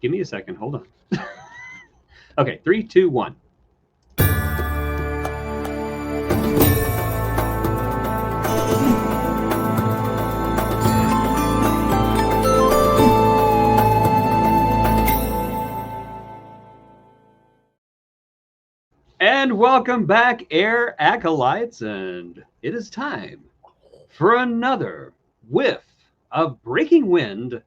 Give me a second. Hold on. Okay, 3, 2, 1. And welcome back, Air Acolytes, and it is time for another whiff of Breaking Wind,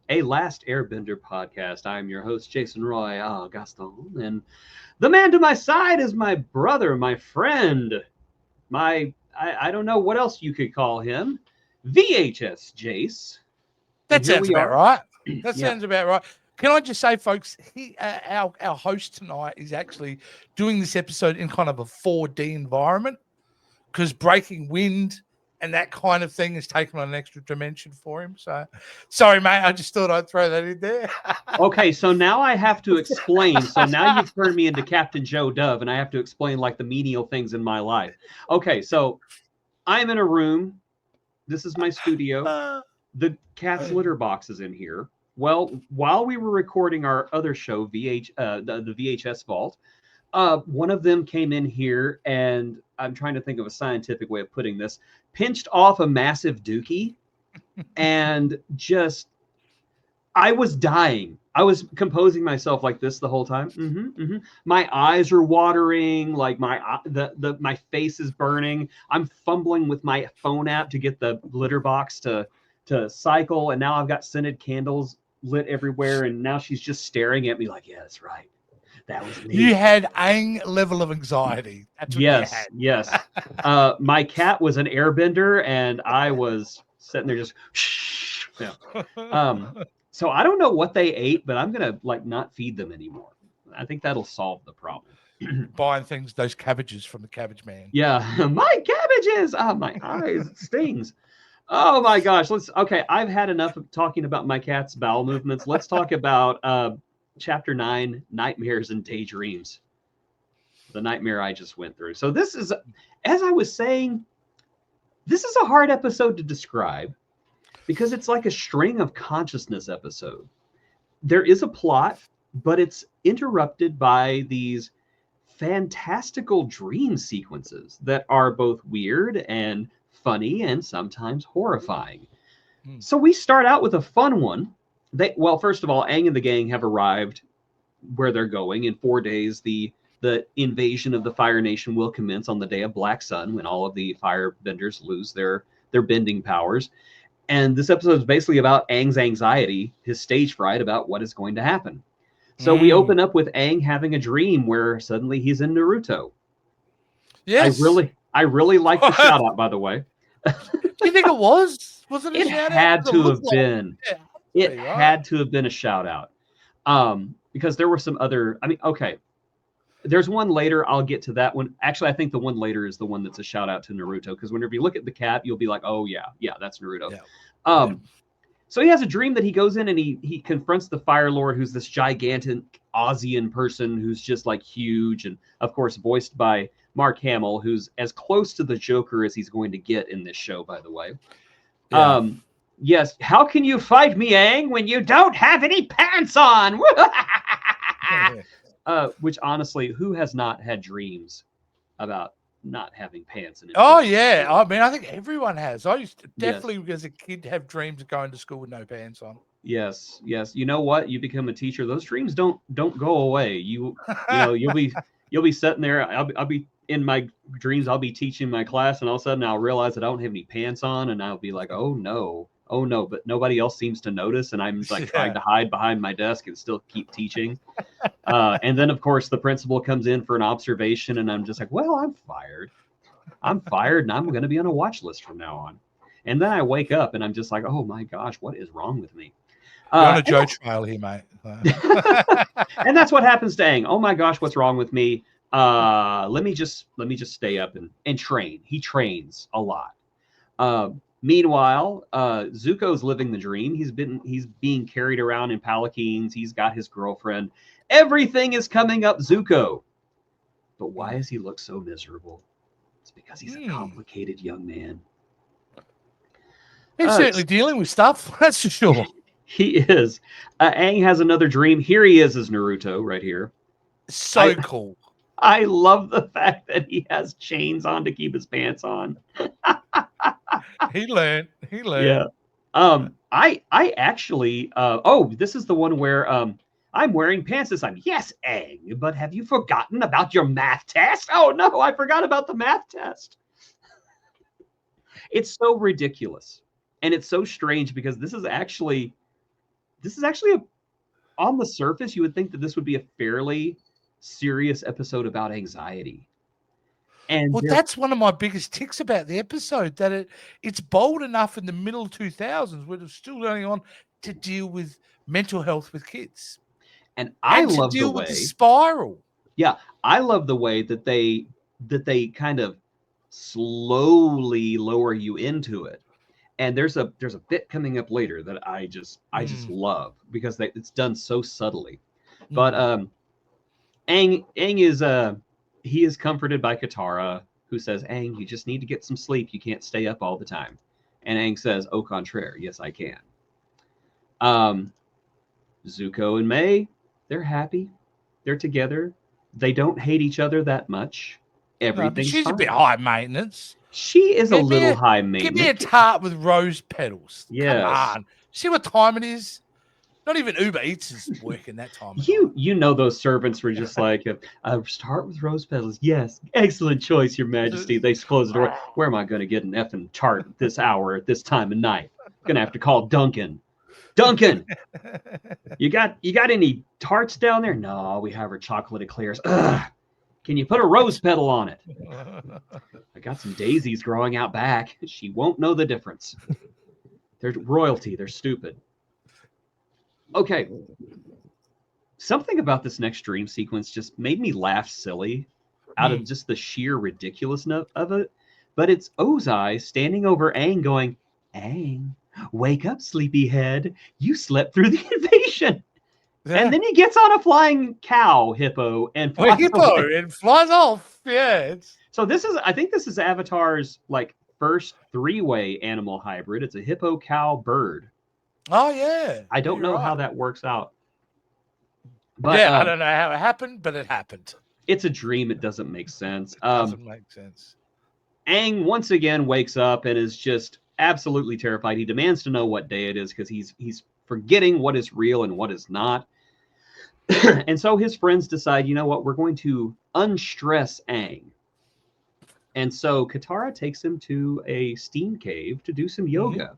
a Last Airbender podcast. I'm your host, Jason Roy Gaston, and the man to my side is my brother, my friend, I don't know what else you could call him, VHS Jace. That sounds about right. That Yeah. sounds about right. Can I just say, folks, our host tonight is actually doing this episode in kind of a 4D environment because Breaking Wind and that kind of thing has taken on an extra dimension for him. So, sorry, mate. I just thought I'd throw that in there. Okay, so now I have to explain. So now you've turned me into Captain Joe Dove, and I have to explain like the menial things in my life. Okay, so I'm in a room. This is my studio. The cat's litter box is in here. Well, while we were recording our other show, the VHS Vault, one of them came in here, and I'm trying to think of a scientific way of putting this, pinched off a massive dookie, and just, I was dying. I was composing myself like this the whole time. My eyes are watering, like my face is burning. I'm fumbling with my phone app to get the litter box to cycle, and now I've got scented candles lit everywhere, and now she's just staring at me like, yeah, that's right. That was me. You had Aang level of anxiety. That's what you had. Yes. My cat was an airbender, and I was sitting there just shh. Yeah. So I don't know what they ate, but I'm gonna not feed them anymore. I think that'll solve the problem. Buying those cabbages from the cabbage man. Yeah, my cabbages. My eyes, it stings. Oh my gosh. Okay, I've had enough of talking about my cat's bowel movements. Let's talk about Chapter 9, Nightmares and Daydreams. The nightmare I just went through. So this is, as I was saying, this is a hard episode to describe because it's like a string of consciousness episode. There is a plot, but it's interrupted by these fantastical dream sequences that are both weird and funny and sometimes horrifying. So we start out with a fun one. First of all, Aang and the gang have arrived where they're going. In 4 days, the invasion of the Fire Nation will commence on the day of Black Sun, when all of the firebenders lose their bending powers. And this episode is basically about Aang's anxiety, his stage fright about what is going to happen. So we open up with Aang having a dream where suddenly he's in Naruto. Yes. I really like the shout out, by the way. Do you think it was? Was it a shout out? It had to have been. It had to have been a shout out. Because there were some other, okay. There's one later. I'll get to that one. Actually, I think the one later is the one that's a shout out to Naruto. Because whenever you look at the cap, you'll be like, oh yeah, that's Naruto. Yeah. So he has a dream that he goes in and he confronts the Fire Lord, who's this gigantic Aussian person who's just like huge. And of course, voiced by Mark Hamill, who's as close to the Joker as he's going to get in this show, by the way. Yeah. Yes. How can you fight me, Aang, when you don't have any pants on? Which honestly, who has not had dreams about not having pants in it? Oh yeah. I think everyone has. I used to definitely as a kid have dreams of going to school with no pants on. Yes. You know what? You become a teacher. Those dreams don't go away. You'll be sitting there. I'll be in my dreams. I'll be teaching my class, and all of a sudden I'll realize that I don't have any pants on, and I'll be like, oh no, but nobody else seems to notice, and I'm like trying to hide behind my desk and still keep teaching. And then of course the principal comes in for an observation, and I'm just like, well, I'm fired, and I'm going to be on a watch list from now on. And then I wake up and I'm just like, oh my gosh, what is wrong with me? You're on a Joe trail here, mate. And that's what happens to Aang. Oh my gosh, what's wrong with me? Let me just stay up and train. He trains a lot. Meanwhile, Zuko's living the dream. He's being carried around in palanquins. He's got his girlfriend. Everything is coming up Zuko. But why does he look so miserable? It's because he's a complicated young man. He's certainly dealing with stuff, that's for sure. He is. Aang has another dream. Here he is as Naruto right here. So cool. I love the fact that he has chains on to keep his pants on. He learned. Yeah. I actually this is the one where I'm wearing pants this time. Yes, Aang, but have you forgotten about your math test? Oh no, I forgot about the math test. It's so ridiculous. And it's so strange because this is actually on the surface, you would think that this would be a fairly serious episode about anxiety. And Well, that's one of my biggest ticks about the episode, that it's bold enough in the middle 2000s when it's still going on to deal with mental health with kids. I love to deal the way with the spiral. Yeah, I love the way that they kind of slowly lower you into it. And there's a bit coming up later that I just love because it's done so subtly. But Aang is he is comforted by Katara, who says, Aang, you just need to get some sleep. You can't stay up all the time. And Aang says, au contraire, yes, I can. Zuko and Mai, they're happy. They're together. They don't hate each other that much. Everything's she's fine. a bit high maintenance. She is a little high maintenance. Give me a tart with rose petals. Yes. Come on. See what time it is? Not even Uber Eats is working that time. You know those servants were just like, start with rose petals. Yes, excellent choice, Your Majesty. They close the door. Where am I going to get an effing tart at this hour at this time of night? Going to have to call Duncan. Duncan, you got any tarts down there? No, we have our chocolate eclairs. Ugh. Can you put a rose petal on it? I got some daisies growing out back. She won't know the difference. They're royalty. They're stupid. Okay. Something about this next dream sequence just made me laugh silly out of just the sheer ridiculousness of it. But it's Ozai standing over Aang going, Aang, wake up, sleepyhead. You slept through the invasion. Yeah. And then he gets on a flying hippo and flies away. And flies off. Yeah. So I think this is Avatar's like first 3-way animal hybrid. It's a hippo, cow, bird. Oh yeah. I don't know how that works out. But yeah, I don't know how it happened, but it happened. It's a dream. It doesn't make sense. It doesn't make sense. Aang once again wakes up and is just absolutely terrified. He demands to know what day it is because he's forgetting what is real and what is not. And so his friends decide, you know what, we're going to unstress Aang. And so Katara takes him to a steam cave to do some yoga.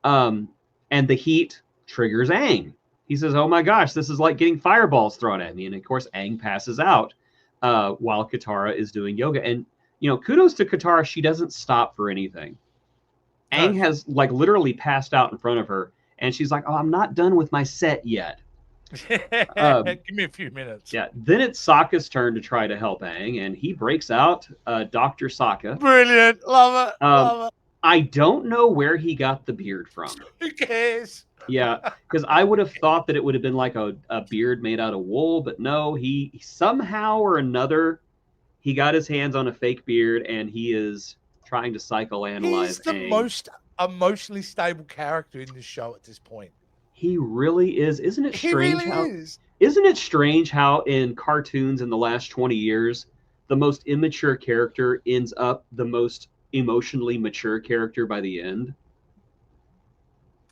And the heat triggers Aang. He says, oh my gosh, this is like getting fireballs thrown at me. And of course, Aang passes out while Katara is doing yoga. And, you know, kudos to Katara. She doesn't stop for anything. Aang has like literally passed out in front of her. And she's like, oh, I'm not done with my set yet. Give me a few minutes. Yeah. Then it's Sokka's turn to try to help Aang. And he breaks out Dr. Sokka. Brilliant. Love it. Love it. I don't know where he got the beard from. Who cares? Yeah, because I would have thought that it would have been like a beard made out of wool, but no, he somehow or another, he got his hands on a fake beard and he is trying to psychoanalyze He's the Aang. most emotionally stable character in this show at this point. He really is. Isn't it strange Isn't it strange how in cartoons in the last 20 years, the most immature character ends up the most emotionally mature character by the end?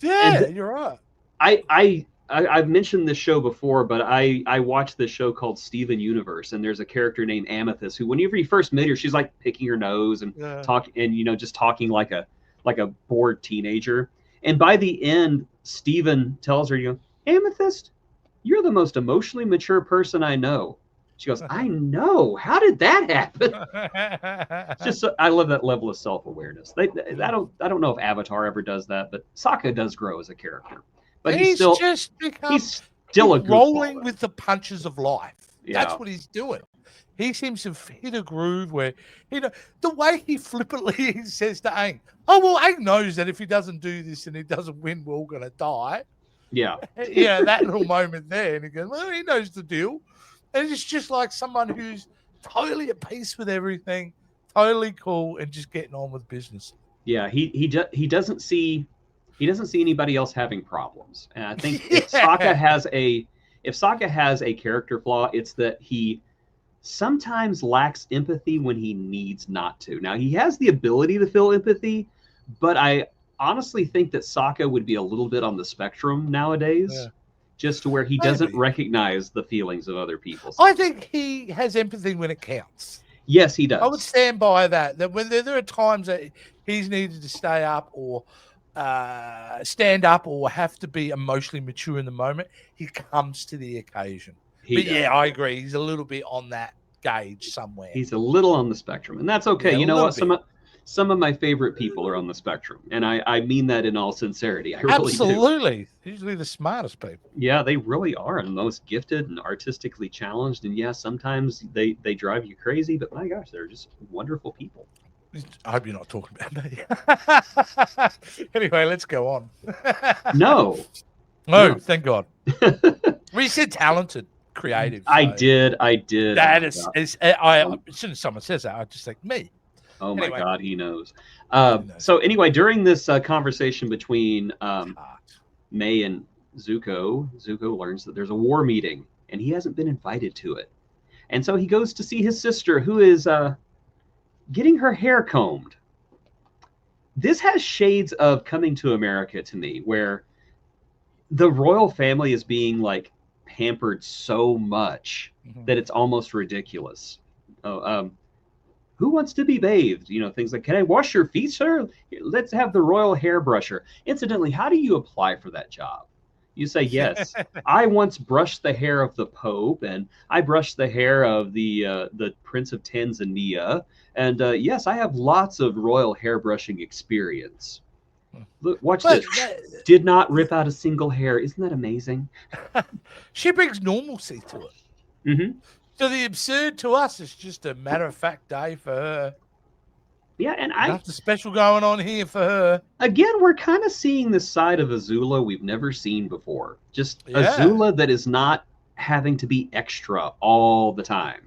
Yeah, you're right. I've mentioned this show before, but I watched this show called Steven Universe, and there's a character named Amethyst who, whenever you first meet her, she's like picking her nose and just talking like a bored teenager. And by the end, Steven tells her, you know, Amethyst, you're the most emotionally mature person I know. She goes, I know. How did that happen? It's just I love that level of self-awareness. I don't know if Avatar ever does that, but Sokka does grow as a character. But he's still a rolling with the punches of life. Yeah. That's what he's doing. He seems to have hit a groove where, you know, the way he flippantly says to Aang, oh, well, Aang knows that if he doesn't do this and he doesn't win, we're all going to die. Yeah. Yeah, that little moment there. And he goes, well, he knows the deal. And it's just like someone who's totally at peace with everything, totally cool, and just getting on with business. Yeah, he doesn't see He doesn't see anybody else having problems. And I think Yeah. if Sokka has a character flaw, it's that he sometimes lacks empathy when he needs not to. Now, he has the ability to feel empathy, but I honestly think that Sokka would be a little bit on the spectrum nowadays, Yeah. just to where he doesn't recognize the feelings of other people. I think he has empathy when it counts. Yes, he does. I would stand by that. That when there are times that he's needed to stay up or stand up or have to be emotionally mature in the moment, he comes to the occasion. Yeah, I agree. He's a little bit on that gauge somewhere. He's a little on the spectrum, and that's okay. Yeah, you know what? Some of my favorite people are on the spectrum, and I mean that in all sincerity. I really Absolutely. Usually the smartest people. Yeah, they really are, and the most gifted and artistically challenged. And yeah, sometimes they drive you crazy, but my gosh, they're just wonderful people. I hope you're not talking about me. Anyway, let's go on. No, thank God. We said talented, creative. I did. That is as soon as someone says that, I just think me. Oh my God, he knows. So anyway, during this conversation between May and Zuko learns that there's a war meeting, and he hasn't been invited to it. And so he goes to see his sister, who is getting her hair combed. This has shades of Coming to America to me, where the royal family is being like pampered so much that it's almost ridiculous. Who wants to be bathed? You know, things like, can I wash your feet, sir? Let's have the royal hairbrusher. Incidentally, how do you apply for that job? You say, yes, I once brushed the hair of the Pope, and I brushed the hair of the Prince of Tanzania. And yes, I have lots of royal hairbrushing experience. Look, watch this. Did not rip out a single hair. Isn't that amazing? She brings normalcy to it. Mm-hmm. So the absurd to us is just a matter-of-fact day for her. Yeah, and nothing special going on here for her. Again, we're kind of seeing this side of Azula we've never seen before. Just Azula that is not having to be extra all the time.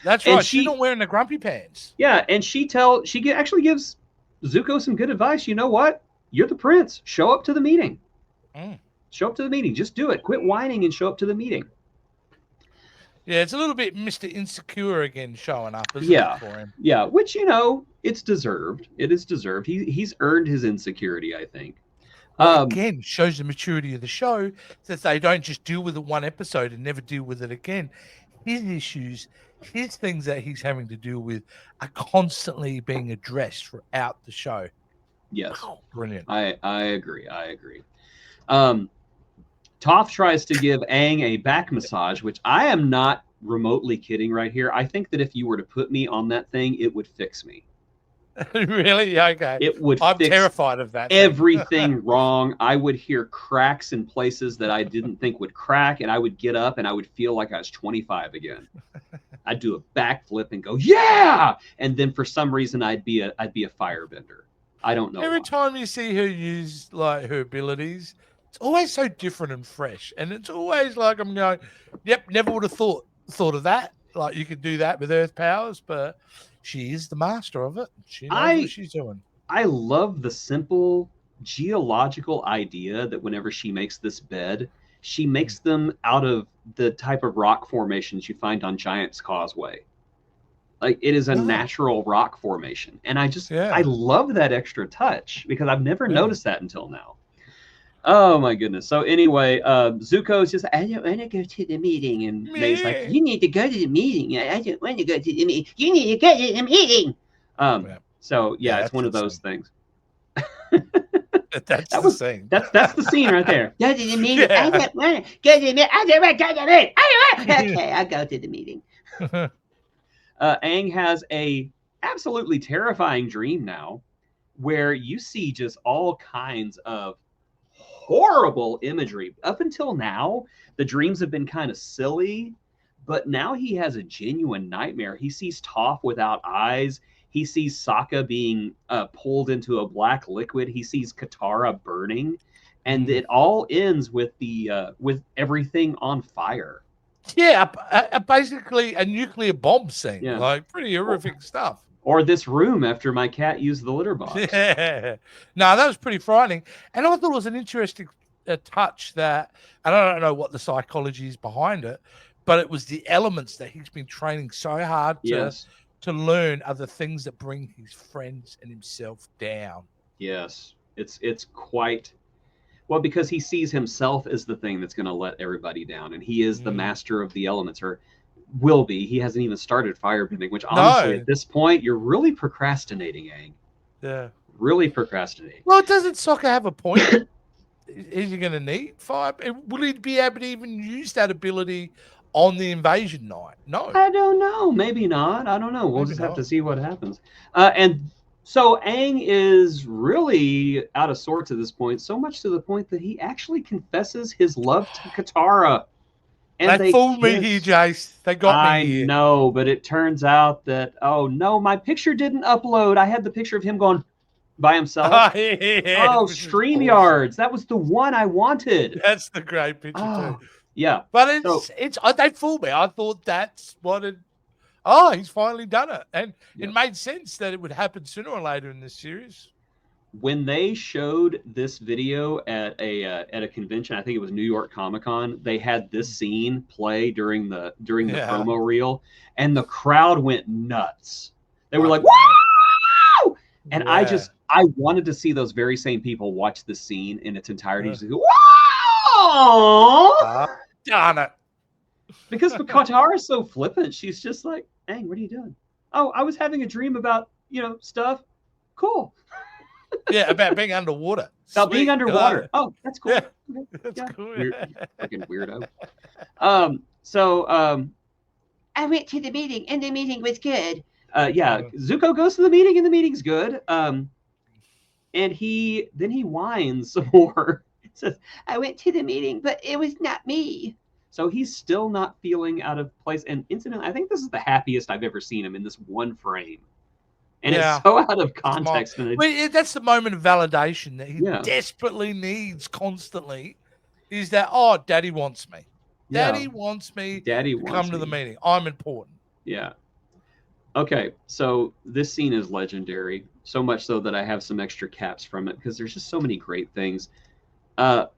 That's right. She's not wearing the grumpy pants. Yeah, and she actually gives Zuko some good advice. You know what? You're the prince. Show up to the meeting. Show up to the meeting. Just do it. Quit whining and show up to the meeting. Yeah, it's a little bit Mr. Insecure again showing up, isn't it, for him? Yeah, which, you know, it's deserved. It is deserved. He's earned his insecurity, I think. Again, shows the maturity of the show that they don't just deal with it one episode and never deal with it again. His issues, his things that he's having to deal with are constantly being addressed throughout the show. Yes. Oh, brilliant. I agree. Toph tries to give Aang a back massage, which I am not remotely kidding right here. I think that if you were to put me on that thing, it would fix me. Really? Yeah, okay. It would I'm fix terrified of that. Everything wrong. I would hear cracks in places that I didn't think would crack, and I would get up and I would feel like I was 25 again. I'd do a backflip and go, yeah! And then for some reason I'd be a firebender. I don't know. Every time you see her use like her abilities, it's always so different and fresh. And it's always like I'm going, yep, never would have thought of that. Like you could do that with earth powers, but she is the master of it. She knows what she's doing. I love the simple geological idea that whenever she makes this bed, she makes them out of the type of rock formations you find on Giant's Causeway. Like it is a natural rock formation. And I love that extra touch because I've never noticed that until now. Oh my goodness. So anyway, Zuko's just, I don't want to go to the meeting. And May's like, you need to go to the meeting. I don't want to go to the meeting. You need to go to the meeting. So yeah, it's one of those things. That's the thing. That's the scene right there. Go to the meeting. I don't want to go to the meeting. I don't want to go to the meeting. Okay, I'll go to the meeting. Aang has a absolutely terrifying dream now where you see just all kinds of horrible imagery. Up until now, the dreams have been kind of silly, but now he has a genuine nightmare. He sees Toph without eyes. He sees Sokka being pulled into a black liquid. He sees Katara burning, and it all ends with with everything on fire. Yeah, basically a nuclear bomb scene. Yeah. Like pretty horrific stuff. Or this room after my cat used the litter box. Yeah. No, that was pretty frightening. And I thought it was an interesting touch that, and I don't know what the psychology is behind it, but it was the elements that he's been training so hard Yes. to learn are the things that bring his friends and himself down. Yes. It's quite well, because he sees himself as the thing that's going to let everybody down, and he is the master of the elements, or will be. He hasn't even started firebending, which honestly, at this point, you're really procrastinating, Aang. Yeah. Really procrastinating. Well, doesn't Sokka have a point? Is he going to need fire? Will he be able to even use that ability on the invasion night? No. I don't know. Maybe not. I don't know. We'll just have to see what happens. And so Aang is really out of sorts at this point, so much to the point that he actually confesses his love to Katara. And they fooled me here, Jace. They got me here. I know, but it turns out that, oh no, my picture didn't upload. I had the picture of him going by himself. Oh, StreamYards. Awesome. That was the one I wanted. That's the great picture too. Yeah. But they fooled me. I thought that's what it. Oh, he's finally done it. And it made sense that it would happen sooner or later in this series. When they showed this video at a convention, I think it was New York Comic-Con, they had this scene play during the promo reel, and the crowd went nuts. They were like, "Wow!" And I wanted to see those very same people watch the scene in its entirety. Just go, "Wow!" Darn it. Because Katara is so flippant. She's just like, "Aang, what are you doing?" "Oh, I was having a dream about, stuff." "Cool." Yeah, about being underwater. About being underwater. Oh, that's cool. Yeah. That's cool. Fucking weirdo. I went to the meeting, and the meeting was good. Zuko goes to the meeting, and the meeting's good. And he whines some more. He says, "I went to the meeting, but it was not me." So he's still not feeling out of place. And incidentally, I think this is the happiest I've ever seen him in this one frame. And it's so out of context. That's the moment of validation that he desperately needs constantly, is that, oh, Daddy wants me. Daddy wants me to come to the meeting. I'm important. Yeah. Okay, so this scene is legendary, so much so that I have some extra caps from it, because there's just so many great things. Aang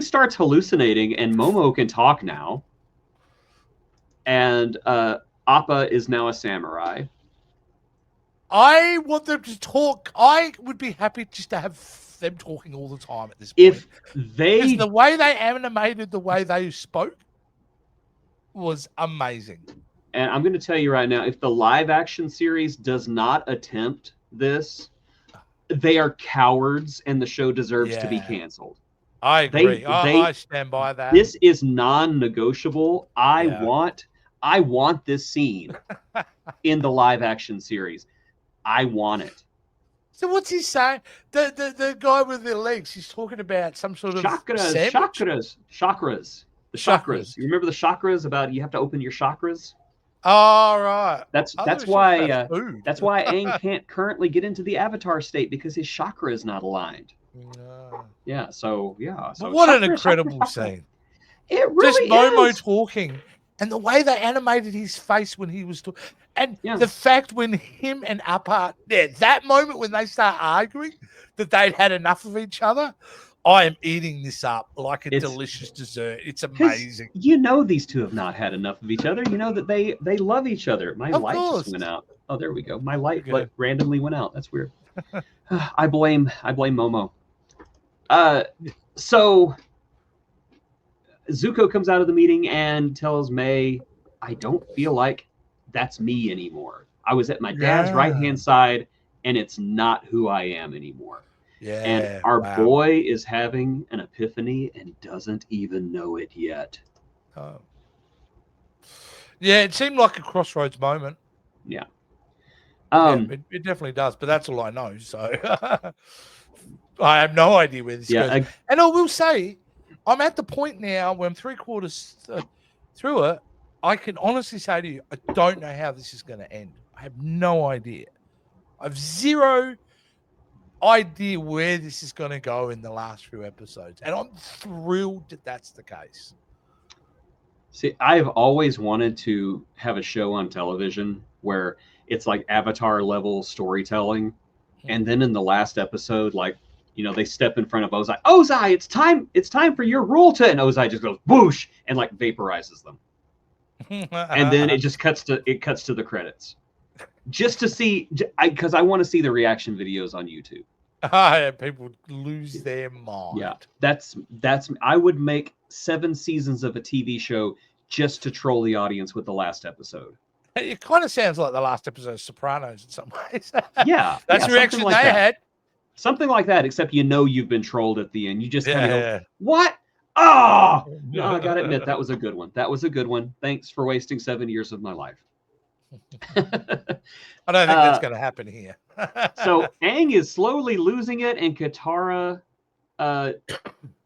starts hallucinating, and Momo can talk now. And Appa is now a samurai. I want them to talk. I would be happy just to have them talking all the time at this point. Because the way they animated, the way they spoke was amazing. And I'm going to tell you right now, if the live action series does not attempt this, they are cowards, and the show deserves to be canceled. I agree. I stand by that. This is non-negotiable. I want this scene in the live action series. I want it. So what's he saying? The guy with the legs, he's talking about some sort of chakras. The chakras. You remember the chakras about you have to open your chakras? Oh, right. That's why Aang can't currently get into the Avatar state, because his chakra is not aligned. No. Yeah. So what an incredible scene! It really is. Momo talking. And the way they animated his face when he was talking, and the fact when him and Appa, that moment when they start arguing, that they'd had enough of each other. I am eating this up like a delicious dessert. It's amazing. These two have not had enough of each other. You know that they love each other. My light just went out. Oh, there we go. My light randomly went out. That's weird. I blame Momo. So Zuko comes out of the meeting and tells Mai, "I don't feel like that's me anymore. I was at my dad's right-hand side, and it's not who I am anymore." Yeah. And our boy is having an epiphany and doesn't even know it yet. Oh. Yeah, it seemed like a crossroads moment. Yeah. It definitely does, but that's all I know. So I have no idea where this goes. And I will say, I'm at the point now where I'm 3/4 through it. I can honestly say to you, I don't know how this is going to end. I have no idea. I've zero idea where this is going to go in the last few episodes. And I'm thrilled that that's the case. See, I've always wanted to have a show on television where it's like Avatar level storytelling. And then in the last episode, like, they step in front of Ozai. Ozai, it's time for your rule to, and Ozai just goes whoosh and like vaporizes them. And then it just cuts to the credits. Just to see, because I want to see the reaction videos on YouTube. People lose their mind. Yeah, that's. I would make 7 seasons of a TV show just to troll the audience with the last episode. It kind of sounds like the last episode of Sopranos in some ways. Yeah, that's the reaction like they had. Something like that, except you've been trolled at the end. You just kind of go, what? Oh! No, I gotta admit, that was a good one. Thanks for wasting 7 years of my life. I don't think that's going to happen here. So Aang is slowly losing it, and Katara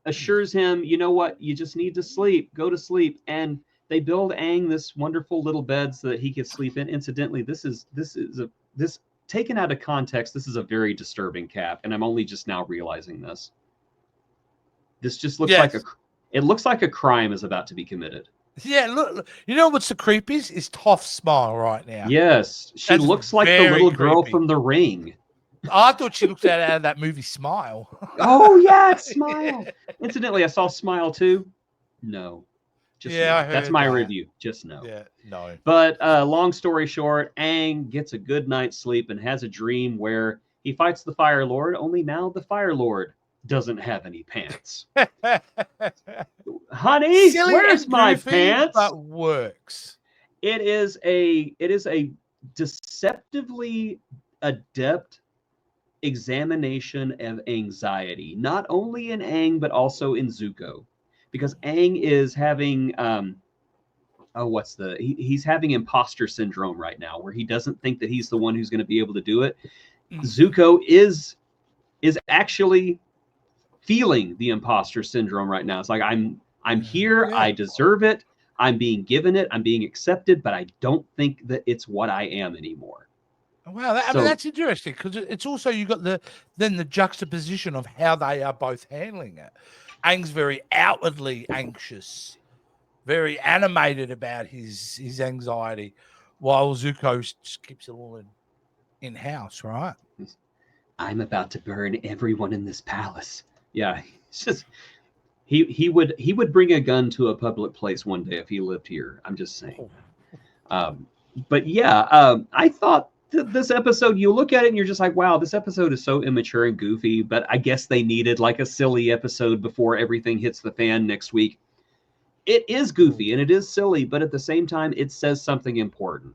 assures him, you know what? You just need to sleep. Go to sleep. And they build Aang this wonderful little bed so that he can sleep in. Incidentally, this taken out of context, this is a very disturbing cap, and I'm only just now realizing this. This just looks like a crime is about to be committed. Yeah, look, you know what's the creepiest? Is Toph's smile right now. Yes, she looks like the little girl from The Ring. I thought she looked out of that movie Smile. Oh yeah, Smile. Incidentally, I saw Smile too. No. Just no. That's my review. Just no. Yeah, no. But long story short, Aang gets a good night's sleep and has a dream where he fights the Fire Lord, only now the Fire Lord doesn't have any pants. Honey, Silly where's my pants? But works. It is a deceptively adept examination of anxiety, not only in Aang but also in Zuko. Because Aang is having he's having imposter syndrome right now, where he doesn't think that he's the one who's going to be able to do it. Zuko is actually feeling the imposter syndrome right now. It's like I'm here, I deserve it, I'm being given it, I'm being accepted, but I don't think that it's what I am anymore. Wow, I mean, that's interesting, because it's also you got the juxtaposition of how they are both handling it. Aang's very outwardly anxious, very animated about his anxiety, while Zuko just keeps it all in house, right? I'm about to burn everyone in this palace. Yeah, it's just he would bring a gun to a public place one day if he lived here. I'm just saying. But yeah, I thought this episode, you look at it and you're just like, wow, this episode is so immature and goofy, but I guess they needed like a silly episode before everything hits the fan next week. It is goofy and it is silly, but at the same time, it says something important.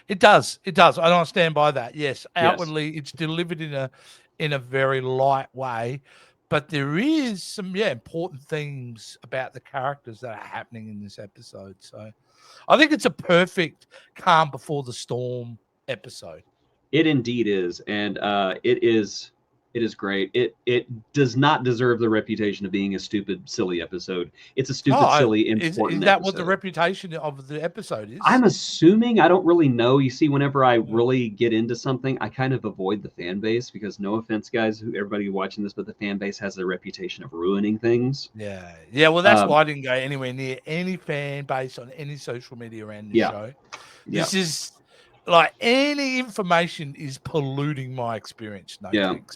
It does. I don't stand by that. Yes, outwardly, it's delivered in a very light way, but there is some important themes about the characters that are happening in this episode. So I think it's a perfect calm before the storm episode. It indeed is, and it is great. It does not deserve the reputation of being a stupid, silly episode. It's a stupid, silly, important. Is that episode. what the reputation of the episode is? I'm assuming. I don't really know. You see, whenever I really get into something, I kind of avoid the fan base because, no offense, guys, everybody watching this, but the fan base has a reputation of ruining things. Yeah. Well, that's why I didn't go anywhere near any fan base on any social media around this show. This is. Like, any information is polluting my experience. No thanks.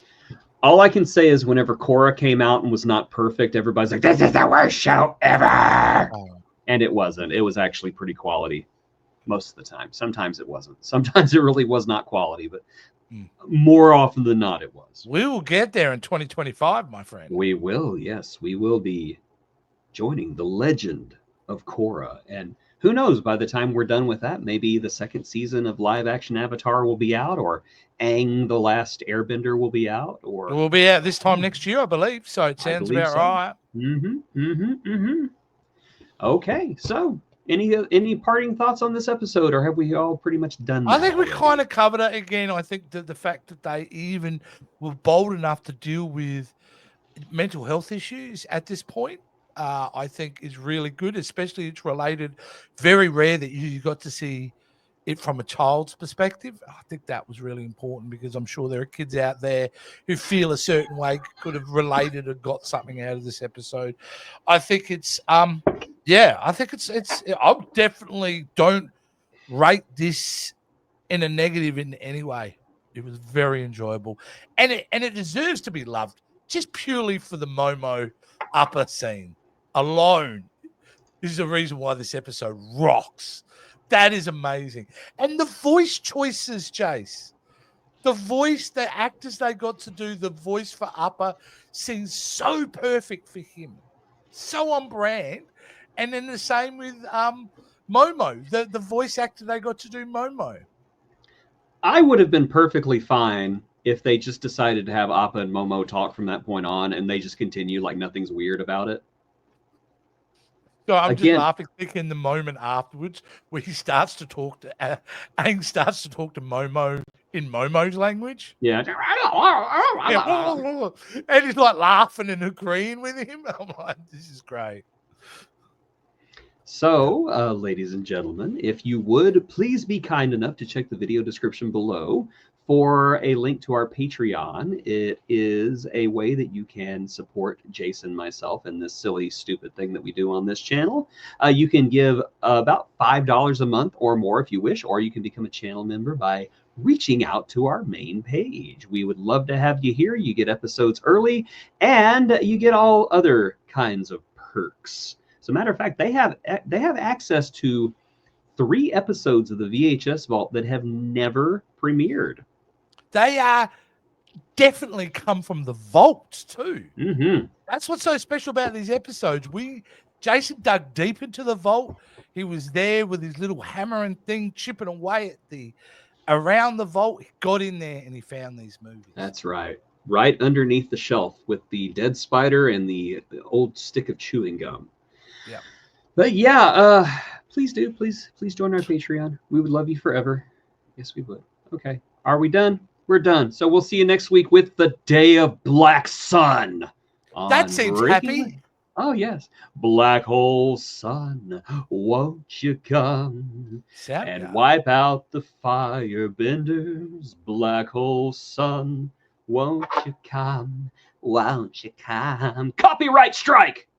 All I can say is whenever Korra came out and was not perfect, everybody's like, this is the worst show ever. And it wasn't. It was actually pretty quality most of the time. Sometimes it wasn't. Sometimes it really was not quality, but more often than not, it was. We will get there in 2025, my friend. We will, yes. We will be joining the legend of Korra. And who knows, by the time we're done with that, maybe the second season of live action Avatar will be out, or Aang the Last Airbender will be out, or it will be out this time next year, I believe. So it sounds about right. Okay, so any parting thoughts on this episode, or have we all pretty much done that? I think we kind of covered it again. I think that the fact that they even were bold enough to deal with mental health issues at this point, I think is really good, especially it's related. Very rare that you got to see it from a child's perspective. I think that was really important because I'm sure there are kids out there who feel a certain way, could have related or got something out of this episode. I think it's, I think it's, I definitely don't rate this in a negative in any way. It was very enjoyable, and it deserves to be loved just purely for the Momo upper scene alone. This is the reason why this episode rocks. That is amazing, and the voice choices, Jace. The actors they got to do the voice for Upper seems so perfect for him, so on brand. And then the same with Momo, the voice actor they got to do Momo. I would have been perfectly fine if they just decided to have Appa and Momo talk from that point on, and they just continue like nothing's weird about it. So I'm Again, just laughing, thinking the moment afterwards where he starts to talk to Aang starts to talk to Momo in Momo's language. Yeah. Yeah. And he's like laughing and agreeing with him. I'm like, this is great. So, ladies and gentlemen, if you would please be kind enough to check the video description below for a link to our Patreon. It is a way that you can support Jason, myself, and this silly, stupid thing that we do on this channel. You can give about $5 a month or more if you wish, or you can become a channel member by reaching out to our main page. We would love to have you here. You get episodes early, and you get all other kinds of perks. As a matter of fact, they have access to 3 episodes of the VHS Vault that have never premiered. They are definitely come from the vault too. Mm-hmm. That's what's so special about these episodes. Jason dug deep into the vault. He was there with his little hammer and thing, chipping away at around the vault. He got in there and he found these movies. That's right. Right underneath the shelf with the dead spider and the old stick of chewing gum. Yeah. But yeah, please join our Patreon. We would love you forever. Yes, we would. Okay. Are we done? We're done. So we'll see you next week with the Day of Black Sun. That seems happy. Oh, yes. Black hole sun, won't you come and wipe out the firebenders? Black hole sun, won't you come? Won't you come? Copyright strike!